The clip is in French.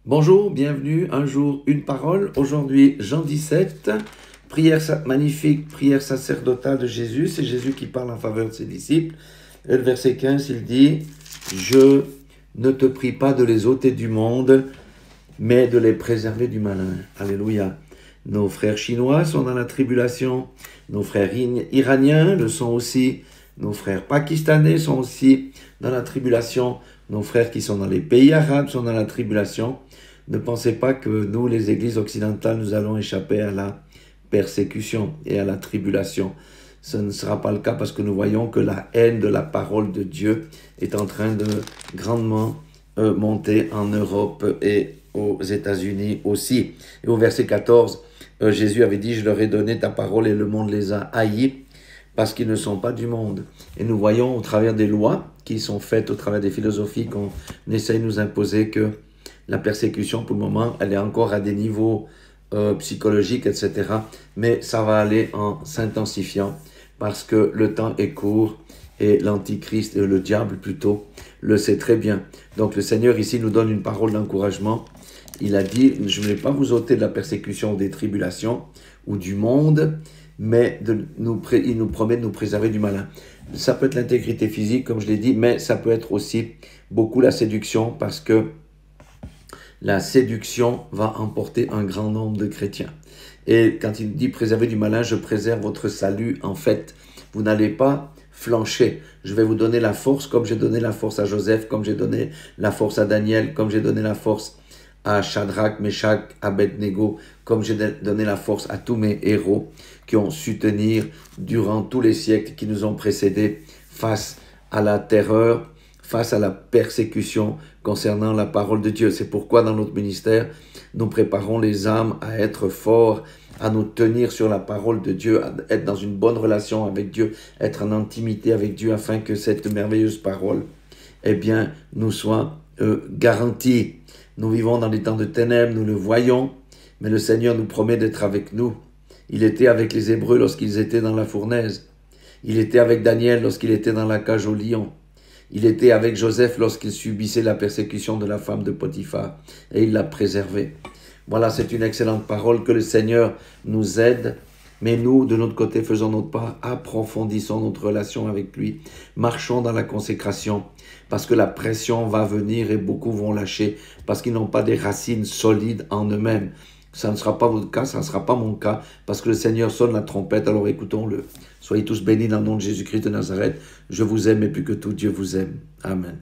Bonjour, bienvenue, un jour, une parole. Aujourd'hui, Jean 17, magnifique prière sacerdotale de Jésus. C'est Jésus qui parle en faveur de ses disciples. Et le verset 15, il dit, « Je ne te prie pas de les ôter du monde, mais de les préserver du malin. » Alléluia. Nos frères chinois sont dans la tribulation. Nos frères iraniens le sont aussi. Nos frères pakistanais sont aussi dans la tribulation. Nos frères qui sont dans les pays arabes sont dans la tribulation. Ne pensez pas que nous, les églises occidentales, nous allons échapper à la persécution et à la tribulation. Ce ne sera pas le cas parce que nous voyons que la haine de la parole de Dieu est en train de grandement monter en Europe et aux États-Unis aussi. Et au verset 14, Jésus avait dit « Je leur ai donné ta parole et le monde les a haïs parce qu'ils ne sont pas du monde. » Et nous voyons au travers des lois qui sont faites, au travers des philosophies qu'on essaye de nous imposer que la persécution, pour le moment, elle est encore à des niveaux psychologiques, etc. Mais ça va aller en s'intensifiant parce que le temps est court et l'antichrist, le diable plutôt, le sait très bien. Donc le Seigneur ici nous donne une parole d'encouragement. Il a dit, je ne vais pas vous ôter de la persécution, des tribulations ou du monde, mais il nous promet de nous préserver du malin. Ça peut être l'intégrité physique, comme je l'ai dit, mais ça peut être aussi beaucoup la séduction, parce que la séduction va emporter un grand nombre de chrétiens. Et quand il dit préserver du malin, je préserve votre salut. En fait, vous n'allez pas flancher. Je vais vous donner la force, comme j'ai donné la force à Joseph, comme j'ai donné la force à Daniel, comme j'ai donné la force à Shadrach, Meshach, Abednego, comme j'ai donné la force à tous mes héros qui ont su tenir durant tous les siècles qui nous ont précédés face à la terreur, face à la persécution concernant la parole de Dieu. C'est pourquoi dans notre ministère, nous préparons les âmes à être forts, à nous tenir sur la parole de Dieu, à être dans une bonne relation avec Dieu, être en intimité avec Dieu, afin que cette merveilleuse parole, nous soit garantie. Nous vivons dans les temps de ténèbres, nous le voyons, mais le Seigneur nous promet d'être avec nous. Il était avec les Hébreux lorsqu'ils étaient dans la fournaise. Il était avec Daniel lorsqu'il était dans la cage au lion. Il était avec Joseph lorsqu'il subissait la persécution de la femme de Potiphar, et il l'a préservé. Voilà, c'est une excellente parole, que le Seigneur nous aide, mais nous, de notre côté, faisons notre part, approfondissons notre relation avec lui, marchons dans la consécration, parce que la pression va venir et beaucoup vont lâcher, parce qu'ils n'ont pas des racines solides en eux-mêmes. Ça ne sera pas votre cas, ça ne sera pas mon cas, parce que le Seigneur sonne la trompette, alors écoutons-le. Soyez tous bénis dans le nom de Jésus-Christ de Nazareth. Je vous aime et plus que tout, Dieu vous aime. Amen.